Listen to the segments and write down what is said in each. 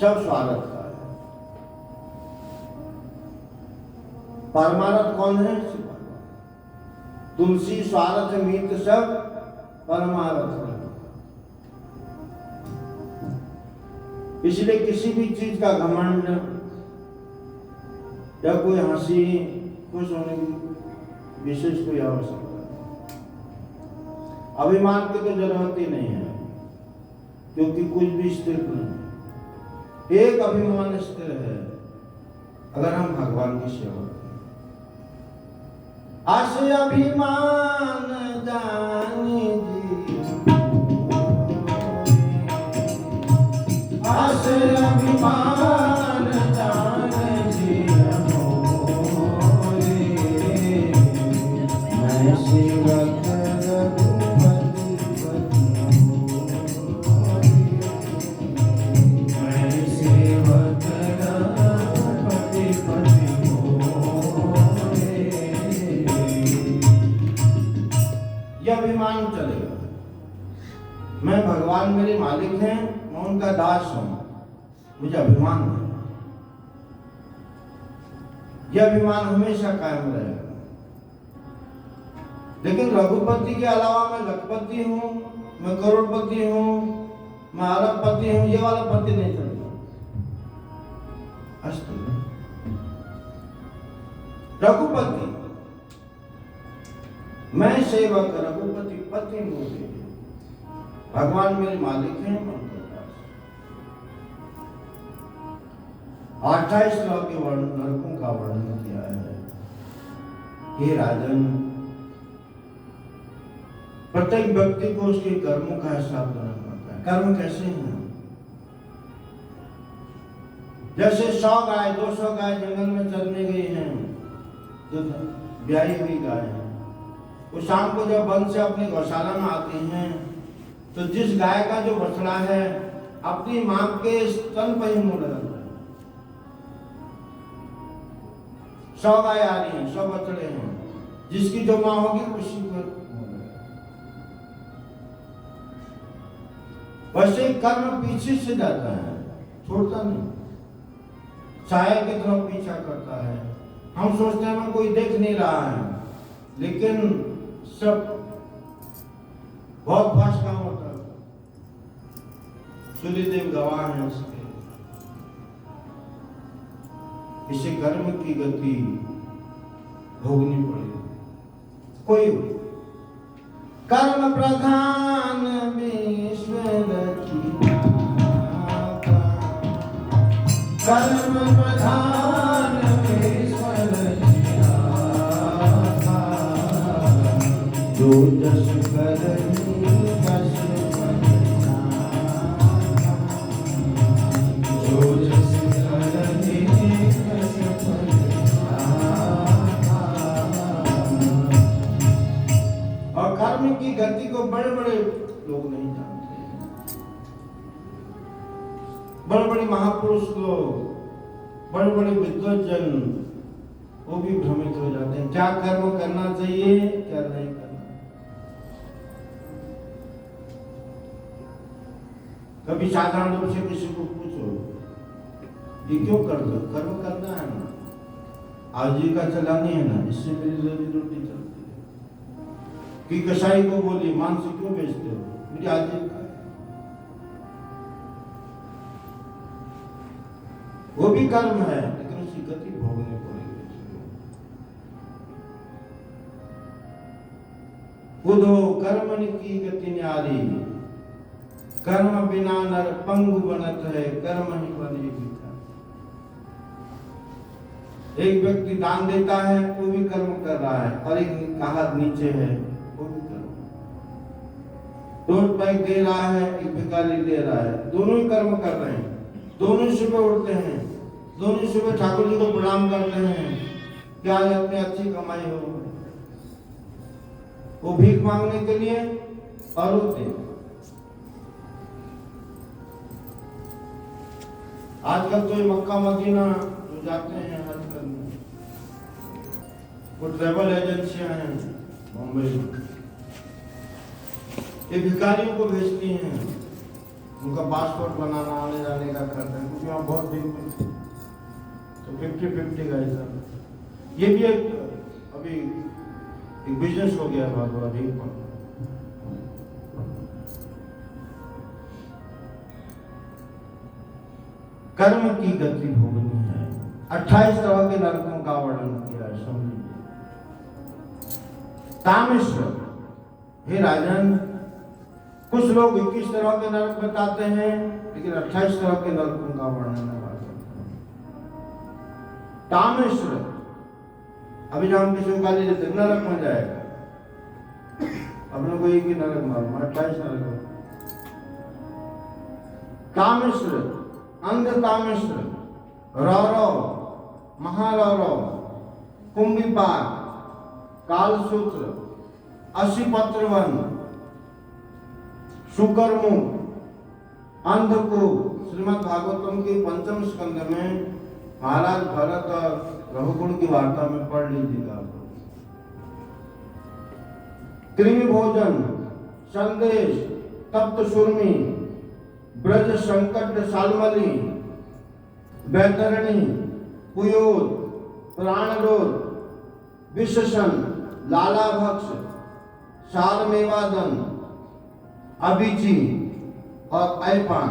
सब स्वार्थ का है। परमार्थ कौन है? तुलसी स्वार्थ मित सब परमार्थ है। इसलिए किसी भी चीज का घमंड या कोई हंसी खुश होने की विशेष कोई आवश्यकता नहीं। अभिमान की तो जरूरत ही नहीं है, क्योंकि कुछ भी स्थिर नहीं है। एक अभिमान स्थिर है, अगर हम भगवान की सेवा करें। आस अभिमान जानी जी, आस अभिमान जाने जी मोरे, मैं सेवक रघुपति पति मोरे, मैं सेवक रघुपति पति मोरे। यह अभिमान चलेगा, मैं भगवान मेरे मालिक हैं, मैं उनका दास हूं, मुझे अभिमान है। यह अभिमान हमेशा कायम रहेगा। लेकिन रघुपति के अलावा मैं लखपति हूं, मैं करोड़पति हूं, मैं अरबपति हूं, ये वाला पति नहीं चलेगा। अस्तु रघुपति, मैं सेवक रघुपति पति मोरे, भगवान मेरे मालिक हैं, मैं उनका दास। 28 लोक के नरकों का वर्णन किया है। हे राजन, प्रत्येक व्यक्ति को उसके कर्मों का हिसाब देना पड़ता है। कर्म कैसे हैं? जैसे 100 गाय 200 गाय जंगल में चरने गई हैं, जो ब्याही हुई गाय है, वो शाम को जब वन से अपने गौशाला में आती हैं, तो जिस गाय का जो बछड़ा है अपनी मां के स्तन पर ही मुंह लगाता है। 100 गाय आ रही हैं, 100 बछड़े हैं, जिसकी जो मां होगी उसी पर। वैसे कर्म पीछे से जाता है, छोड़ता नहीं, छाया की तरफ पीछा करता है। हम सोचते हैं हमें कोई देख नहीं रहा है, लेकिन सब बहुत फास्ट काम होता है। सूर्यदेव गवाह है उसके। इसे कर्म की गति भोगनी पड़ेगी। कोई कर्म प्रधान विश्व रचयिता, कर्म प्रधान विश्व रचयिता, जो जस करहि तस फल, जो जस करहि तस फल। और कर्म की गति को बड़े बड़े लोग नहीं जानते हैं। बड़े बड़े महापुरुष लोग, बड़े बड़े विद्वजन, वो भी भ्रमित हो जाते हैं। क्या कर्म करना चाहिए, क्या नहीं करना। कभी साधारण रूप से किसी को पूछो, ये क्यों कर दो? कर्म करना है ना, आजीविका चलानी है ना, इससे मेरी रोजी रोटी चलती है। कि कसाई को बोली, मांस क्यों बेचते हो? मेरी आजीविका है। वो भी कर्म है, लेकिन उसकी गति भोगनी पड़ेगी। बुधो कर्मनि की गति न्यारी, कर्म बिना नर पंगु बनत है, कर्म ही बने भिखारी। एक व्यक्ति दान देता है, वो भी कर्म कर रहा है, और एक का हाथ नीचे है, वो भी कर्म। 2 रुपए दे रहा है, एक भिखारी दे रहा है, दोनों ही कर्म कर रहे हैं। दोनों ही सुबह उठते हैं, दोनों ही सुबह ठाकुर जी को प्रणाम करते हैं कि आज अपनी अच्छी कमाई हो। वो भीख मांगने के लिए और उठते। आजकल तो ये मक्का मदीना जो जाते हैं हज करने, वो ट्रैवल एजेंसियां हैं मुंबई में, ये भिखारियों को भेजती हैं उनका पासपोर्ट बनाना, आने जाने का खर्च है, क्योंकि वहाँ बहुत भीड़ में, तो 50-50 का हिसाब। ये भी एक अभी एक बिजनेस हो गया बहुत बड़ा भीड़ पर। कर्म की गति भोगनी है। 28 तरह के नरकों का वर्णन किया है, समझिए। तामेश्वर, हे राजन, कुछ लोग 21 तरह के नरक बताते हैं, लेकिन 28 तरह के नरकों का वर्णन है। तामेश्वर, अभी जब हम किसी को गाली देते नरक में जाएगा, अपने को एक ही नरक मालूम, 28 नरक। तामेश्वर, अंध तामेश्वर, रौरव, महारौरव, कुंभीपाक, कालसूत्र, असिपत्रवन, शुकरमुख, अंधकूप। श्रीमद् भागवतम के 5म स्कंद में महाराज भरत और रघुकुल की वार्ता में पढ़ लीजिएगा। कृमि भोजन, संदेश, तप्त सुरमी, ब्रज संकट शालमली, बैतरणी, पुयोद, प्राणरोध, विशेषण, लालाभक्ष, सारमेवादन, अभिची और ऐपान।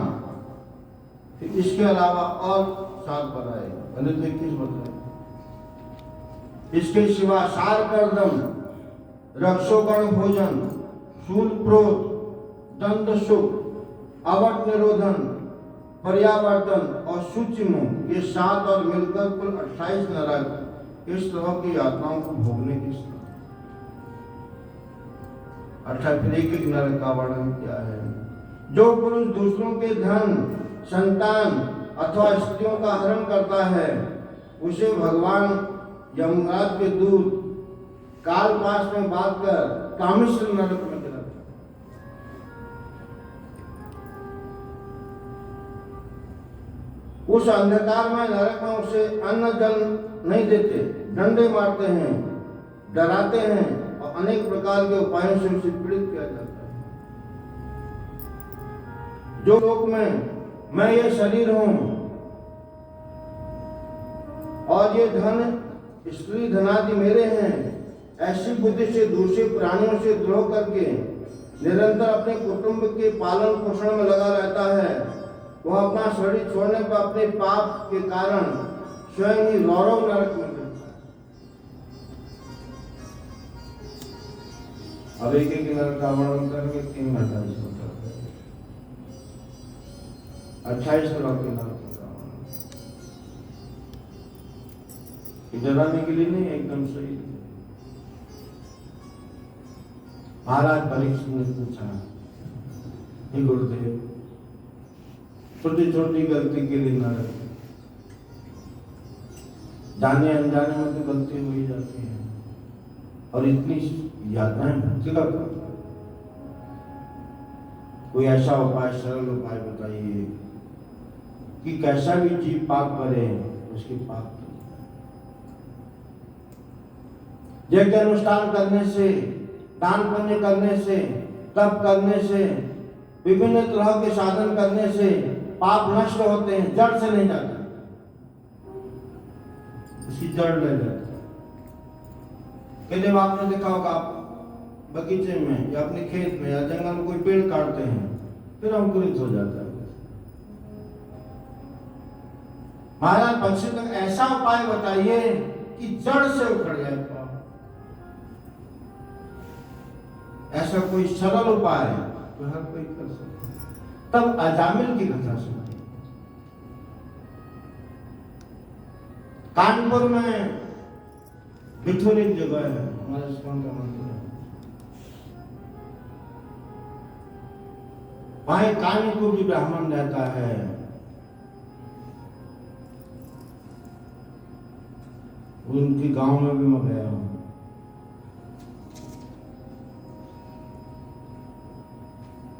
इसके अलावा और 7 बताए, पहले तो 21 बताए। इसके सिवा सारकर्दम, रक्षोगण भोजन, शूलप्रोत, दंड सुख, अवट निरोधन, पर्यावर्तन और सूचिमुख, ये 7 और मिलकर कुल 28 नरक इस तरह की यातनाओं को भोगने की 28 एक नरक का वर्णन किया है। जो पुरुष दूसरों के धन, संतान अथवा स्त्रियों का हरण करता है, उसे भगवान यमराज के दूत कालपाश में बांधकर कामेश्वर नरक में गिराते हैं। उस अंधकार में नरक में उसे अन्न जल नहीं देते, डंडे मारते हैं, डराते हैं और अनेक प्रकार के उपायों से उसे पीड़ित किया जाता है। जो लोक में मैं ये शरीर हूं और ये धन स्त्री धनादि मेरे हैं, ऐसी बुद्धि से दूसरे प्राणियों से द्रोह करके निरंतर अपने कुटुंब के पालन पोषण में लगा रहता है, वह अपना शरीर छोड़ने पर अपने पाप के कारण स्वयं ही रौरव नरक में गिरता है। अब एक नरक का वर्णन करके 3 घंटा इसमें 28 तरह के नरक का डराने के लिए नहीं, एकदम सही। महाराज परीक्षित ने पूछा, हे गुरुदेव, छोटी छोटी गलती के लिए नरक, जाने अनजाने में तो गलती हो ही जाती है, और इतनी यातनाएं भक्ति का कोई ऐसा उपाय, सरल उपाय बताइए कि कैसा भी जीव पाप करे उसके पाप यज्ञ अनुष्ठान करने से, दान पुण्य करने से, तप करने से, विभिन्न तरह के साधन करने से पाप नष्ट होते हैं, जड़ से नहीं जाते, उसकी जड़ ले जाती है। कई बार आपने देखा होगा, आप बगीचे में या अपने खेत में या जंगल में कोई पेड़ काटते हैं, फिर अंकुरित हो जाता है। महाराज परीक्षित तक ऐसा उपाय बताइए कि जड़ से उखड़ जाए पाप। ऐसा कोई सरल उपाय तो हर कोई कर सकता है। तब अजामिल की कथा सुनिए। कानपुर में बिठूर एक जगह है, हमारे इस्कॉन का मंदिर है, वहां एक कानपुरी ब्राह्मण रहता है। उनके गांव में भी मैं गया हूं।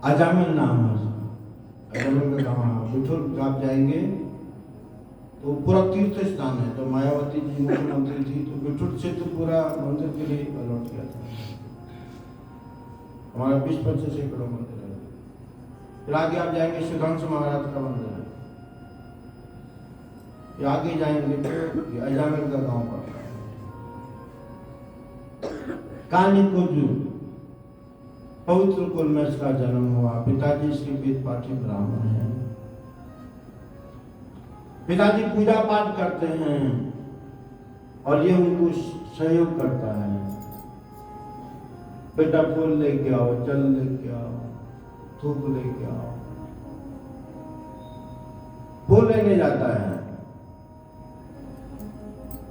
अजामिल नाम है उसका, अजामिल का गाँव है। बिठूर आप जाएंगे तो पूरा तीर्थ स्थान है। तो मायावती जी मुख्यमंत्री थी तो बिठूर से तो पूरा मंदिर के लिए अलॉट किया था। हमारा 20-25 एकड़ मंदिर है। फिर आगे आप जाएंगे सुधांशु महाराज का मंदिर है, ये आगे जाएंगे तो अजामिल का गांव पड़ता है। कानी कोजू पवित्र कुल में इसका जन्म हुआ। पिताजी इसके वेद पाठी ब्राह्मण हैं। पिताजी पूजा पाठ करते हैं और ये उनको सहयोग करता है। बेटा फूल लेके आओ, जल लेके आओ, धूप लेके आओ। फूल लेने जाता है,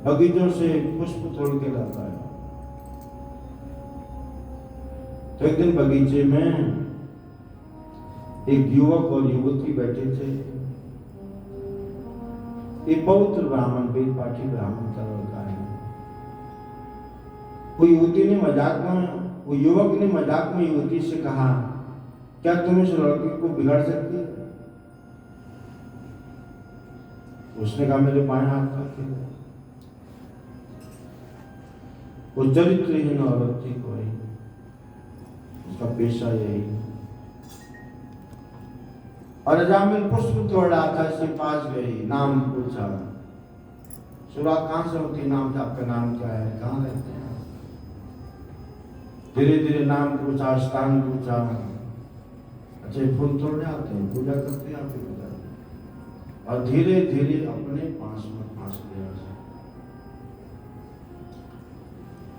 बगीचों से पुष्प तोड़ के लाता है। तो एक दिन बगीचे में एक युवक और युवती बैठे थे। एक पवित्र ब्राह्मण, वेद पाठी ब्राह्मण का लड़का है। वो युवती ने मजाक में, वो युवक ने मजाक में युवती से कहा, क्या तुम इस लड़के को बिगाड़ सकती है? उसने कहा, मेरे बाएं हाथ का खेल। वो चरित्रहीन औरत थी, कोई उसका पेशा यही। और अजामिल पुष्प तोड़ रहा था, इसके पास गई, नाम पूछा। शुरुआत कहां से होती? नाम था, आपका नाम क्या है, कहां रहते हैं? धीरे धीरे नाम पूछा, स्थान पूछा। अच्छा, फूल तोड़ने आते हैं, पूजा करते हैं, आपकी पूजा। और धीरे धीरे अपने पास में फांस लिया।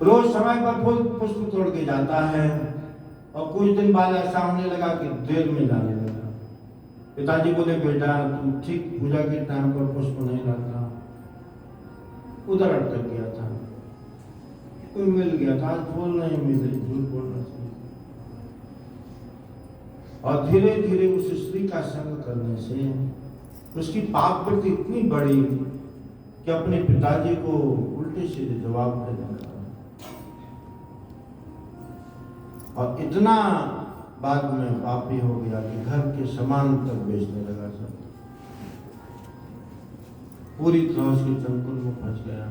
रोज समय पर फूल पुष्प तोड़ के जाता है और कुछ दिन बाद ऐसा होने लगा कि देर में जाने लगा। पिताजी बोले, बेटा तू ठीक पूजा के टाइम पर पुष्प नहीं लाता। उधर अटक गया था, कोई मिल गया था, आज फूल नहीं मिले, झूठ बोलना चाहिए। और धीरे धीरे उस स्त्री का संग करने से उसकी पाप वृत्ति इतनी बढ़ी कि अपने पिताजी को उल्टे सीधे जवाब देने लगा। और इतना बाद में पापी हो गया कि घर के सामान तक बेचने लगा। सब पूरी तरह उसके चंकुल में फंस गया।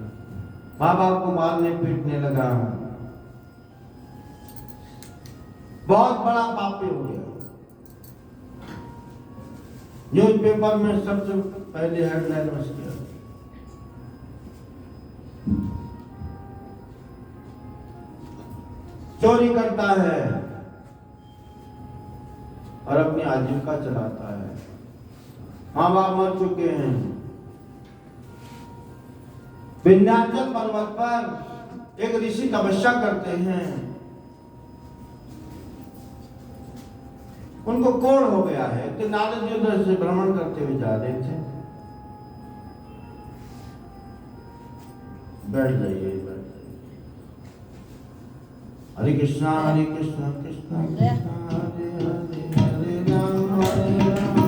माँ बाप को मारने पीटने लगा। बहुत बड़ा पापी हो गया। न्यूज़पेपर में सबसे पहले हेडलाइन उसकी चोरी करता है और अपनी आजीविका चलाता है। माँ बाप मर चुके हैं। विंध्याचल पर्वत पर एक ऋषि तपस्या करते हैं। उनको कोढ़ हो गया है तो नारद जी उधर से भ्रमण करते हुए जा रहे थे। बैठ जाइए, बैठ जाइए। हरे कृष्णा कृष्णा कृष्णा हरे हरे, हरे राम हरे राम,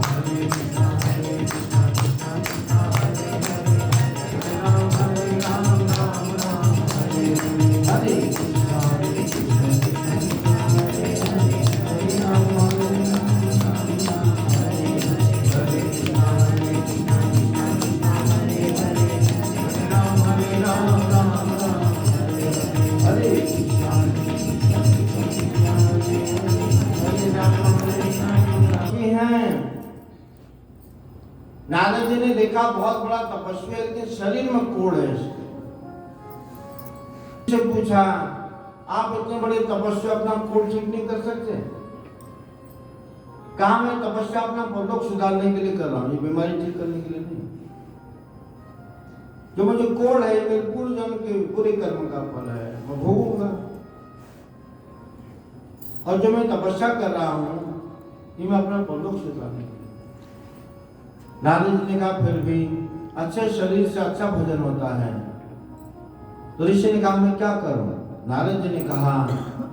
हरे कृष्णा कृष्णा कृष्णा हरे हरे, हरे राम राम राम हरे हरे, हरे कृष्णा कृष्णा कृष्णा हरे हरे, हरे राम हरे राम हरे हरे, हरे कृष्णा कृष्णा कृष्णा हरे हरे, हरे राम राम हरे हैं। नारद जी ने देखा बहुत बड़ा तपस्वी है लेकिन शरीर में कोढ़ है। इससे पूछा, आप इतने बड़े तपस्वी अपना कोढ़ ठीक नहीं कर सकते? कहा, मैं तपस्या अपना परलोक सुधारने के लिए कर रहा हूं, ये बीमारी ठीक करने के लिए नहीं। जो मुझे कोढ़ है मेरे पूर्व जन्म के बुरे कर्म का फल है, मैं भोगूंगा। और जो मैं तपस्या कर रहा हूं ये मैं अपना परलोक सुधारने के लिए। नारद जी ने कहा, फिर भी अच्छे शरीर से अच्छा भोजन होता है। तो ऋषि ने कहा, मैं क्या करूं? नारद जी ने कहा,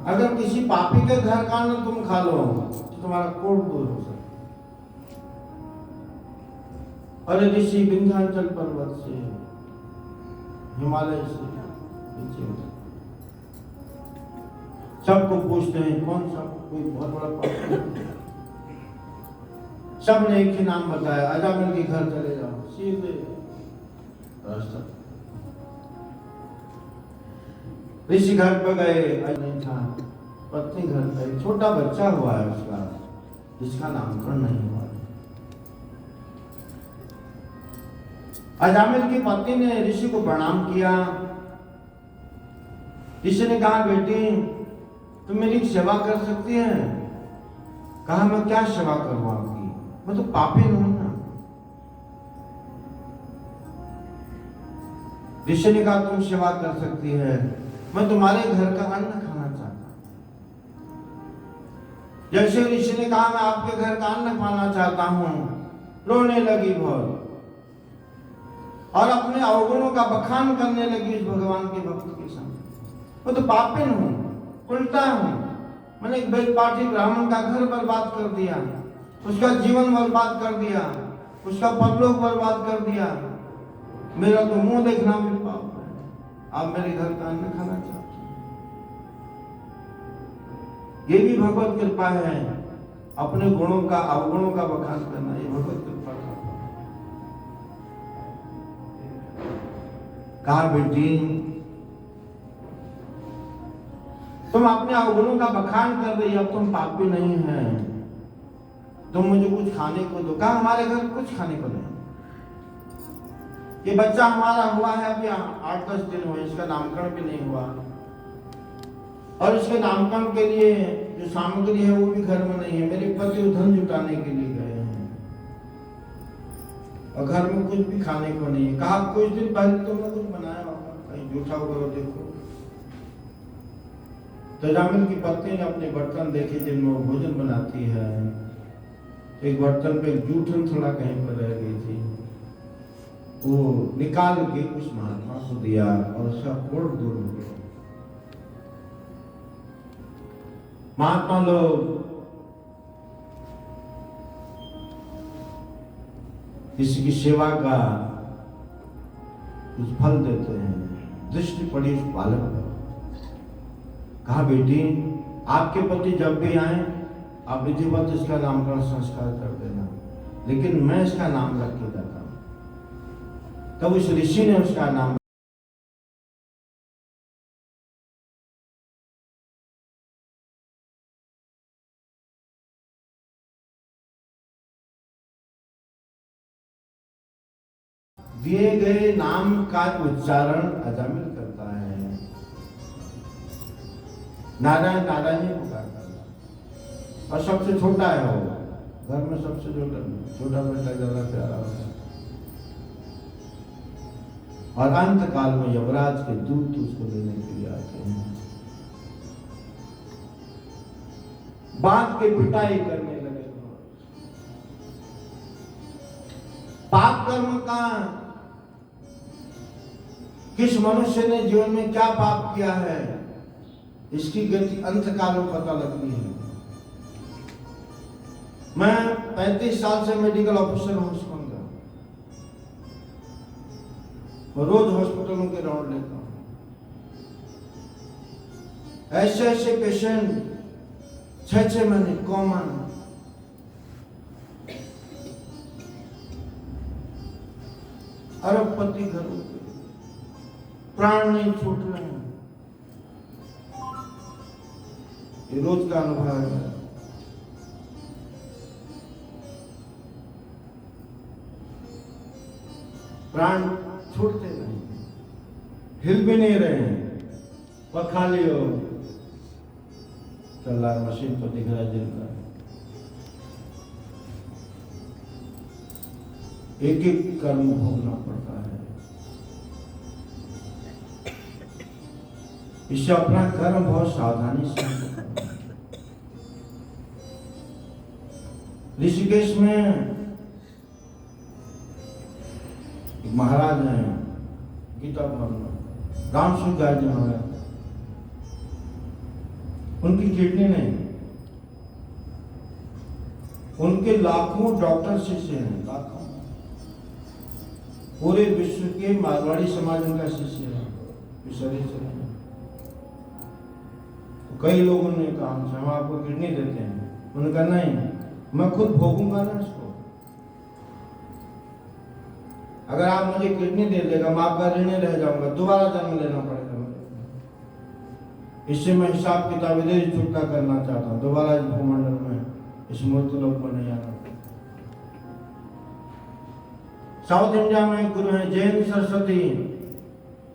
अगर किसी पापी के घर का अन्न तुम खा लो तो तुम्हारा कोढ़ दूर हो सकता। अरे ऋषि विंध्याचल पर्वत से, हिमालय से नीचे सबको पूछते हैं कौन सा कोई बहुत बड़ा पापी? सब ने एक ही नाम बताया, अजामिल के घर चले जाओ, सीधे रास्ता। ऋषि घर पर गए, नहीं था। पत्नी घर पे, छोटा बच्चा हुआ है उसका, जिसका नामकरण नहीं हुआ। अजामिल की पत्नी ने ऋषि को प्रणाम किया। ऋषि ने कहा, बेटी तुम मेरी सेवा कर सकती है? कहा, मैं क्या सेवा करूं आपकी, मैं तो पापी हूं ना। ऋषि ने कहा, तुम सेवा कर सकती है, मैं तुम्हारे घर का अन्न खाना चाहता हूं। जैसे ऋषि ने कहा, मैं आपके घर का अन्न खाना चाहता हूं, रोने लगी बहुत और अपने अवगुणों का बखान करने लगी इस भगवान के भक्त के सामने। मैं तो पापिन हूं, उल्टा हूं, मैंने एक बेलपाठी ब्राह्मण का घर बर्बाद कर दिया, उसका जीवन बर्बाद कर दिया, उसका परलोक बर्बाद कर दिया, मेरा तो मुंह देखना भी पाप है, आप मेरे घर का अन्न खाना चाहते हैं। ये भी भगवत कृपा है, अपने गुणों का अवगुणों का बखान करना, ये भगवत कृपा है। कहा, बेटी तुम अपने अवगुणों का बखान कर रही, अब तुम पापी नहीं है, तुम मुझे कुछ खाने को दो। कहा, हमारे घर कुछ खाने को नहीं, ये बच्चा हमारा हुआ है अभी 8-10 दिन हुए, इसका नामकरण भी नहीं हुआ, और इसके नामकरण के लिए जो सामग्री है वो भी घर में नहीं है। मेरे पति धन जुटाने के लिए गए हैं और घर में कुछ भी खाने को नहीं है। कहा, कुछ दिन पहले तुमने कुछ बनाया होगा, कहीं जूठा होगा देखो। तो अजामिल की पत्नी ने अपने बर्तन देखे जिनमें वो भोजन बनाती है, एक बर्तन पे जूठन थोड़ा कहीं पर रह गई थी, वो निकाल के उस महात्मा को दिया और उसका कोढ़ दूर हो गया। महात्मा लोग किसी की सेवा का कुछ फल देते हैं। दृष्टि पड़ी उस बालक पर। कहा, बेटी आपके पति जब भी आए आप विधिवत इसका नामकरण संस्कार कर देना, लेकिन मैं इसका नाम रख के जाता हूं। तब उस ऋषि ने उसका नाम दिए गए नाम का उच्चारण अजामिल करता है, नारायण नारायण ही पुकारता है। और सबसे छोटा है वो, घर में सबसे छोटा बेटा ज्यादा प्यारा होता है। और अंत काल में यमराज के दूत उसको लेने के लिए आते हैं, बात के पिटाई करने लगे। पाप कर्म का किस मनुष्य ने जीवन में क्या पाप किया है, इसकी गति अंत काल में पता लगती है। मैं 35 साल से मेडिकल ऑफिसर हूं उस मंदिर, रोज हॉस्पिटलों के राउंड लेता हूं। ऐसे ऐसे पेशेंट 6-6 महीने कॉमन, अरबपति घरों के प्राण नहीं छूट रहे हैं, ये रोज का अनुभव है। प्राण छूटते नहीं, हिल भी नहीं रहे हैं, पखा लियो चल रहा मशीन तो दिख रहा है जिनका। एक एक कर्म भोगना पड़ता है, इससे अपना कर्म बहुत सावधानी से करना है। ऋषिकेश में एक महाराज हैं, गीता राम सुखदास जी महाराज, उनकी किडनी नहीं, उनके लाखों डॉक्टर शिष्य हैं, लाखों, पूरे विश्व के मारवाड़ी समाज उनका शिष्य है, शरीर से नहीं। तो कई लोगों ने कहा हम आपको किडनी देते हैं, उन्होंने कहा नहीं, मैं खुद भोगूंगा ना इसको। अगर आप मुझे किडनी दे देगा, मैं आपका ऋणी रह जाऊंगा, दोबारा जन्म लेना पड़ेगा मुझे। इससे मैं हिसाब किताब इधर ही चुकता करना चाहता हूँ, दोबारा इस भूमंडल में इस मूर्त लोक में नहीं आना। साउथ इंडिया में एक गुरु है जैन सरस्वती,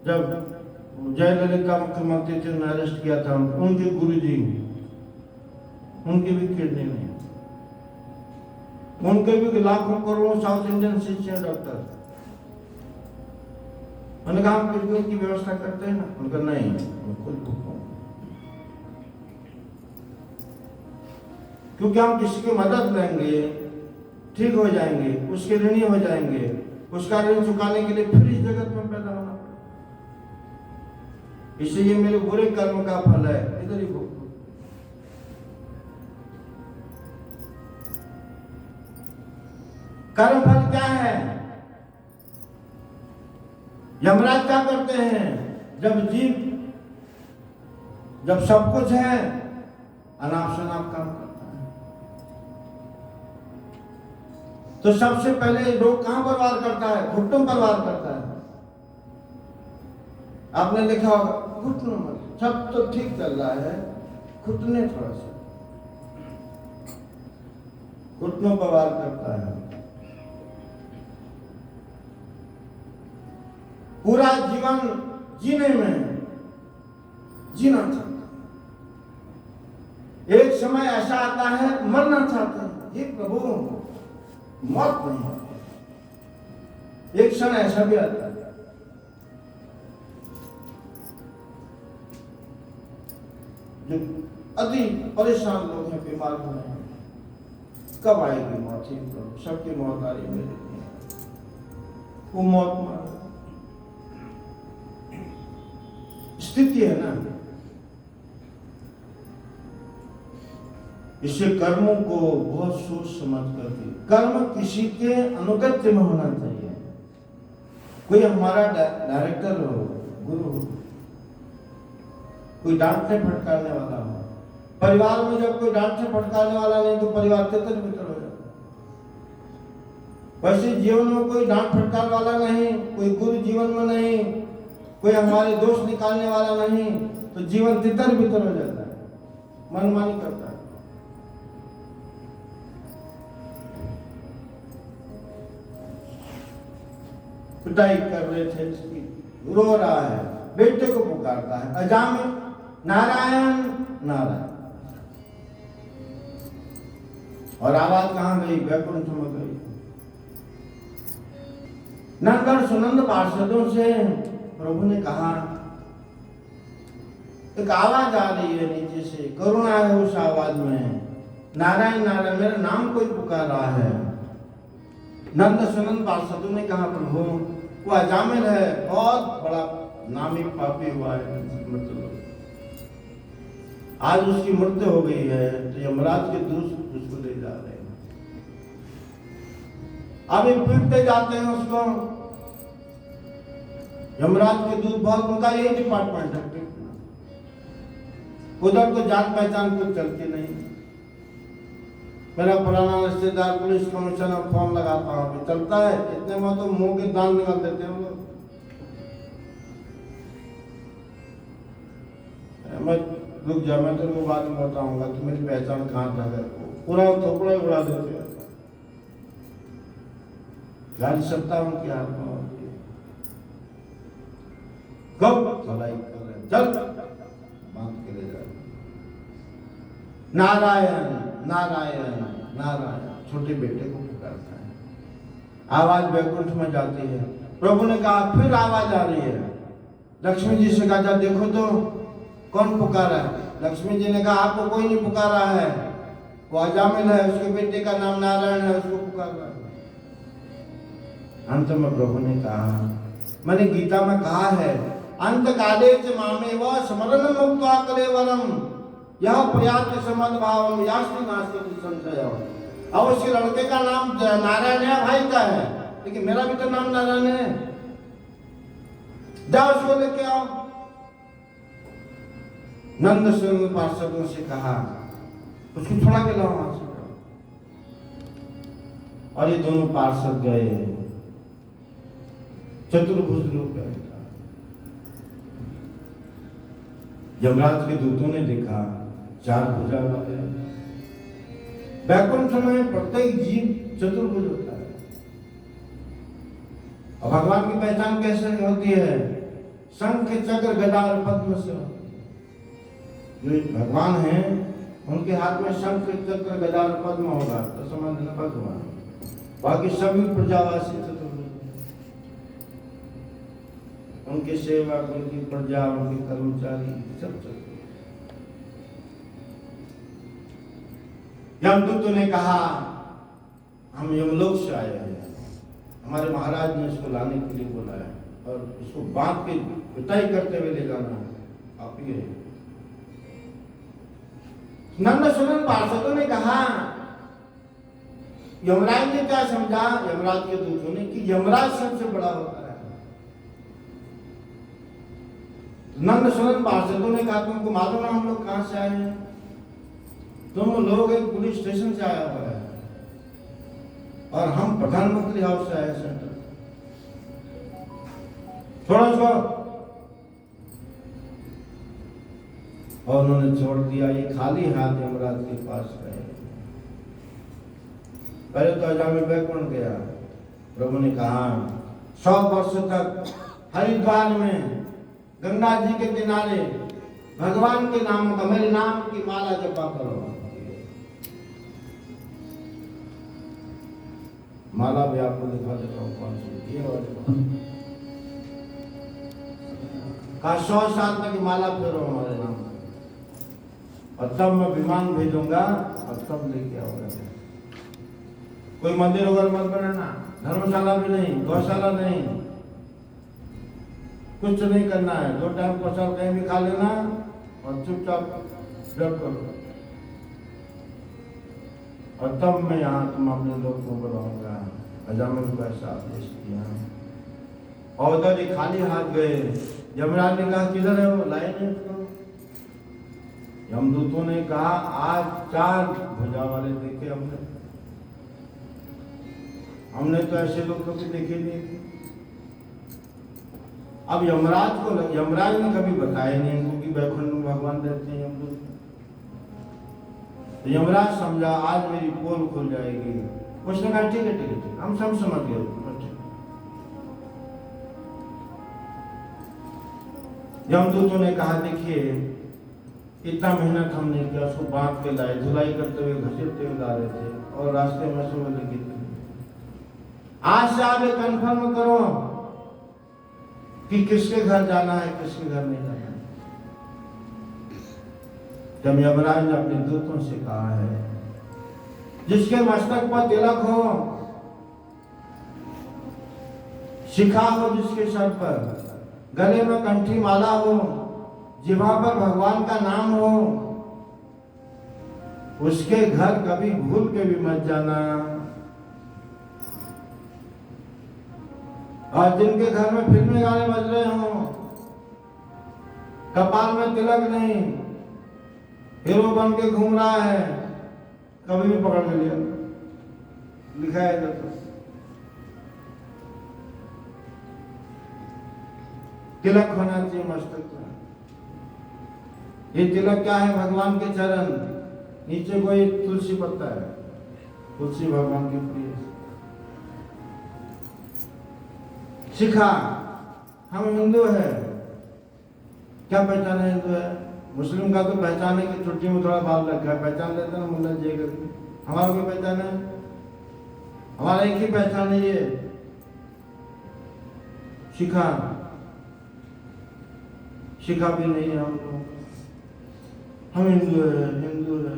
जब जयललिता मुख्यमंत्री थे उन्हें अरेस्ट किया था, उनके गुरुजी, उनके भी किडनी नहीं, उनके भी लाखों करोड़ों साउथ इंडियन शिष्य हैं डॉक्टर। उन्होंने कहा हम किडनी की व्यवस्था करते हैं ना, उनका नहीं, खुद भूखों, क्योंकि हम किसी की मदद लेंगे ठीक हो जाएंगे, उसके ऋणी हो जाएंगे, उसका ऋण चुकाने के लिए फिर इस जगत में पैदा होना, इससे ये मेरे बुरे कर्म का फल है, इधर ही भोग। कर्म फल क्या है? यमराज क्या करते हैं? जब सब कुछ है, अनाप शनाप काम करता है, तो सबसे पहले लोग कहां पर वार करता है? घुटनों पर वार करता है। आपने देखा होगा, घुटनों में सब तो ठीक चल रहा है, घुटने थोड़ा सा, घुटनों पर वार करता है। पूरा जीवन जीने में जीना चाहता है, एक समय ऐसा आता है मरना चाहता है, ये प्रभु मौत नहीं है, एक क्षण ऐसा भी आता है। जो अति परेशान लोग हैं, बीमार हो रहे हैं, कब आएगी मौत? ही प्रभु, सबकी मौत आ रही मेरे लिए, वो मौत मार स्थिति है ना। इससे कर्मों को बहुत सोच समझ करके, कर्म किसी के अनुगत्य में होना चाहिए। कोई हमारा डायरेक्टर हो, गुरु हो, कोई डांटने फटकारने वाला हो। परिवार में जब कोई डांटने फटकारने वाला नहीं तो परिवार तितर बितर हो जाता। वैसे जीवन में कोई डांट फटकार वाला नहीं, कोई गुरु जीवन में नहीं, कोई हमारे दोष निकालने वाला नहीं, तो जीवन तितर बितर हो जाता है, मनमानी करता है। पिटाई कर रहे थे इसकी, रो रहा है, बेटे को पुकारता है, अजामिल नारायण नारायण, और आवाज कहां गई? वैकुंठ में गई। नंदन सुनंद पार्षदों से प्रभु ने कहा, एक आवाज आ रही है नीचे से, करुणा है उस आवाज में, नारायण नारायण, मेरा नाम कोई पुकार रहा है। नंद सुनंद पार्षदों ने कहा, प्रभु वो अजामिल है, बहुत बड़ा नामी पापी हुआ है, मतलब आज उसकी मृत्यु हो गई है, तो यमराज के दूत उसको ले जा रहे हैं। अभी पीटते जाते हैं उसको, यमराज के दूत बहुत, उनका यही डिपार्टमेंट है, उधर तो जान पहचान कुछ चलती नहीं। मेरा पुराना रिश्तेदार पुलिस कमिश्नर फोन लगाता हूँ, चलता है, इतने में तो मुंह के दांत निकाल देते हैं लोग। मैं रुक जा, मैं तेरे को बाद में बताऊंगा कि मेरी पहचान कहाँ तक है, पूरा थोपड़ा उड़ा देते हैं। गाड़ी सत्ता उनके हाथ में होती है, कब भलाई कर रहे, चल बांध के ले जाए। नारायण नारायण नारायण, छोटे बेटे को पुकारता है, आवाज वैकुंठ में जाती है। प्रभु ने कहा, फिर आवाज आ रही है। लक्ष्मी जी से कहा, देखो तो कौन पुकारा है? लक्ष्मी जी ने कहा, आपको कोई नहीं पुकारा है, वो अजामिल है, उसके बेटे का नाम नारायण है, उसको पुकारा है। अंत में प्रभु ने कहा, मैंने गीता में कहा है, अंत काले च मामेव स्मरण मुक्त्वा कलेवरम यह प्रयास समद भावम यास्ति नास्ति संशय। अब उसके लड़के का नाम नारायण है, भाई का है, लेकिन मेरा भी तो नाम नारायण है, जाओ उसको लेके आओ। नंद सुनंद पार्षदों से कहा, उसको छोड़ा के लाओ वहां से। और ये दोनों पार्षद गए, चतुर्भुज रूप है, यमराज के दूतों ने देखा 4 भुजा वाले। वैकुंठ में प्रत्येक जीव चतुर्भुज होता है। और भगवान की पहचान कैसे होती है? शंख चक्र गदा और पद्म से। जो भगवान हैं उनके हाथ में शंख चक्र गदा और पद्म होगा तो समझ लेना भगवान। बाकी सभी प्रजावासी चतुर्भुज, उनके सेवक, उनकी प्रजा, उनके कर्मचारी सब चतुर्भुज। यमदूतों ने कहा हम यमलोक से आए हैं, हमारे महाराज ने इसको लाने के लिए बोला है और इसको बांध के पिटाई करते हुए ले जाना है, आप ही है। नंद सुनन पार्षदों ने कहा, यमराज ने क्या समझा, यमराज के दूतों ने, कि यमराज सबसे बड़ा होता है। नंद सुनन पार्षदों ने कहा तुमको मालूम है हम लोग कहां से आए हैं? तुम लोग एक पुलिस स्टेशन से आया हुआ है और हम प्रधानमंत्री हाउस से आए सेंटर। छोड़ो और उन्होंने छोड़ दिया। ये खाली हाथ यमराज के पास गए। पहले तो अजामी बैकुंठ गया। प्रभु ने कहा 100 वर्ष तक हरिद्वार में गंगा जी के किनारे भगवान के नाम का, मेरे नाम की माला जपा करो। माला भी आपको दिखा देता हूँ कौन सी। ये कहा 100 साल तक माला फेरो हमारे नाम का, और तब मैं विमान भेजूंगा और तब लेके आऊंगा। कोई मंदिर वगैरह मत बनाना, धर्मशाला भी नहीं, गौशाला नहीं, कुछ नहीं करना है। 2 टाइम प्रसाद कहीं भी खा लेना और चुपचाप जप करो, और तब मैं यहाँ तुम अपने लोग को बुलाऊंगा। अजामिल को ऐसा आदेश दिया। और उधर ही खाली हाथ गए। यमराज ने कहा किधर है वो, लाए नहीं उसको। यमदूतों ने कहा आज 4 भुजा वाले देखे हमने तो ऐसे लोग कभी देखे नहीं। अब यमराज ने कभी बताया नहीं इनको कि वैकुंठ में भगवान रहते हैं यमदूत। तो यमराज समझा आज मेरी पोल खुल जाएगी। उसने कहा ठीक है हम सब समझ गए। यमदूतों ने कहा देखिए इतना मेहनत हमने किया, उसको बांध के लाए, धुलाई करते हुए घसीटते हुए ला रहे थे, और रास्ते में सुबह लगी थी। आज से आप कंफर्म करो कि किसके घर जाना है, किसके घर नहीं जाना है। जब यमराज ने अपने दूतों से कहा है जिसके मस्तक पर तिलक हो, शिखा हो जिसके सर पर, गले में कंठी माला हो, जिह्वा पर भगवान का नाम हो, उसके घर कभी भूल के भी मत जाना। और जिनके घर में फिल्मी गाने बज रहे हो, कपाल में तिलक नहीं, हीरो बन के घूम रहा है, कभी भी पकड़ में लिया, लिखा है तो। तिलक होना चाहिए मस्तक पर। ये तिलक क्या है? भगवान के चरण, नीचे कोई तुलसी पत्ता है, तुलसी भगवान की प्रिय। शिखा, हम हिंदू है, क्या पहचान है हिंदू है? मुस्लिम का तो पहचान है कि छुट्टी में थोड़ा बाल रखा है, पहचान लेते ना मुल्ला जी करके। हमारा कोई पहचान है? हमारा एक ही पहचान है ये शिखा। शिखा भी नहीं है हम लोग। हम हिंदू है, हिंदू है,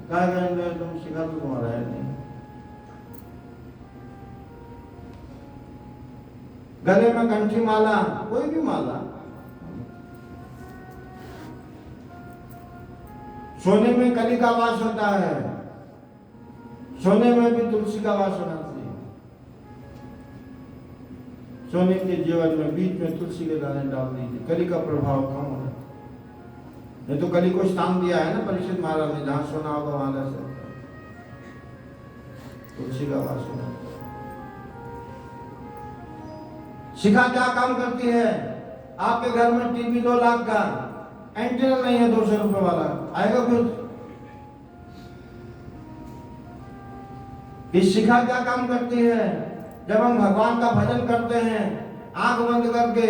कहा गया हिंदू है, तुम शिखा तो तुम्हारा है नहीं। गले में कंठी माला, कोई भी माला, सोने में कली का वास होता है, सोने में भी तुलसी का वास होना चाहिए। सोने के जीवन में बीच में तुलसी के दाने डाल दीजिए, कली का प्रभाव कम होगा। नहीं तो कली को स्थान दिया है ना परीक्षित महाराज ने, जहां सोना होगा वहां रह सकता है, तुलसी का वास होना। शिखा क्या काम करती है? आपके घर में टीवी 2 लाख का, एंटीना नहीं है 200 रुपए वाला, आएगा कुछ? इस शिखा क्या काम करती है? जब हम भगवान का भजन करते हैं आंख बंद करके,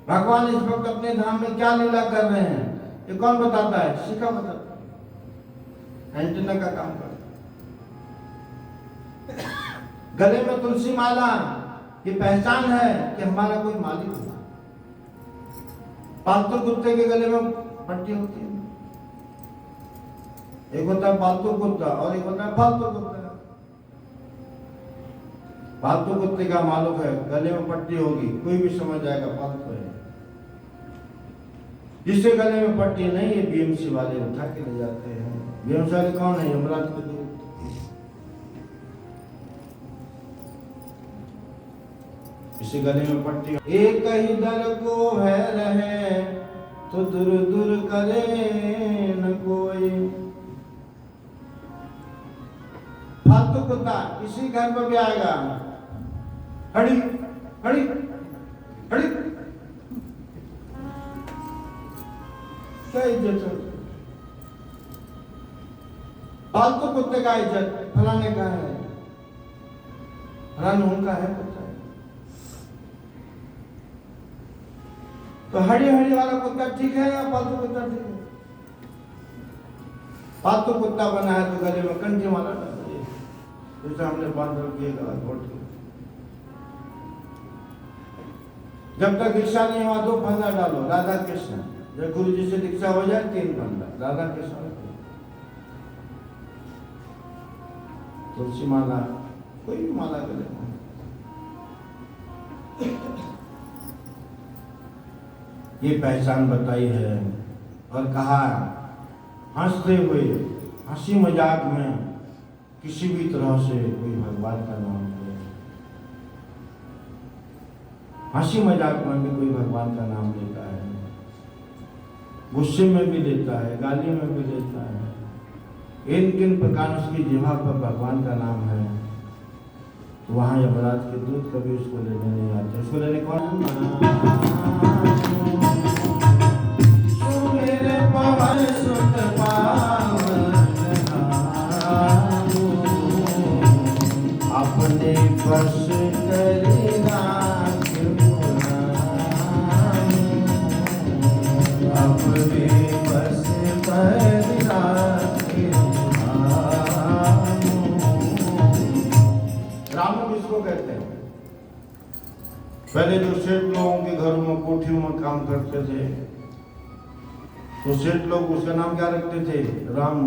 भगवान इस वक्त अपने धाम में क्या लीला कर रहे हैं, ये कौन बताता है? शिखा बताता है, एंटीना का काम करता है। गले में तुलसी माला, ये पहचान है कि हमारा कोई मालिक है। पालतू कुत्ते के गले में पट्टी होती है, एक होता है पालतू कुत्ता और एक होता है फालतू कुत्ता। पालतू कुत्ते का मालूम है गले में पट्टी होगी, कोई भी समझ जाएगा पालतू है। जिसके गले में पट्टी नहीं है बीएमसी वाले उठा के ले जाते हैं। बीएमसी वाले कौन है? यमराज के दूत। इसी गले में पट्टी, एक ही दर को है रहे तो दूर दूर करे न कोई। फालतू कुत्ता किसी घर में भी आएगा, हड़ी हड़ी हड़ी, क्या इज्जत है? फालतू कुत्ते का इज्जत फलाने का है, फलाने उनका है कुत्ता। तो हड़ी हड़ी वाला कुत्ता ठीक है या पालतू कुत्ता ठीक है? पालतू कुत्ता बना है तो गले में कंठी माला डाल दिए, जैसे हमने बांध रखी है गला घोट के। जब तक दीक्षा नहीं हुआ 2 फंदा डालो, राधा कृष्ण। जब गुरु जी से दीक्षा हो जाए 3 फंदा, राधा कृष्ण। तुलसी माला, कोई भी माला करे। ये पहचान बताई है और कहा हंसते हुए, हंसी मजाक में किसी भी तरह से कोई भगवान का नाम ले, हंसी मजाक में भी कोई भगवान का नाम लेता है, गुस्से में भी लेता है, गाली में भी लेता है। इन किन प्रकार उसकी जिह्वा पर भगवान का नाम है, तो वहाँ यमराज के दूत कभी उसको लेने नहीं आते। उसको लेने कौन? अपने बस करना अपने बस करना। राम किसको कहते हैं? पहले जो सेठ लोगों के घरों में कोठियों में काम करते थे तो सेठ लोग उसका नाम क्या रखते थे? राम।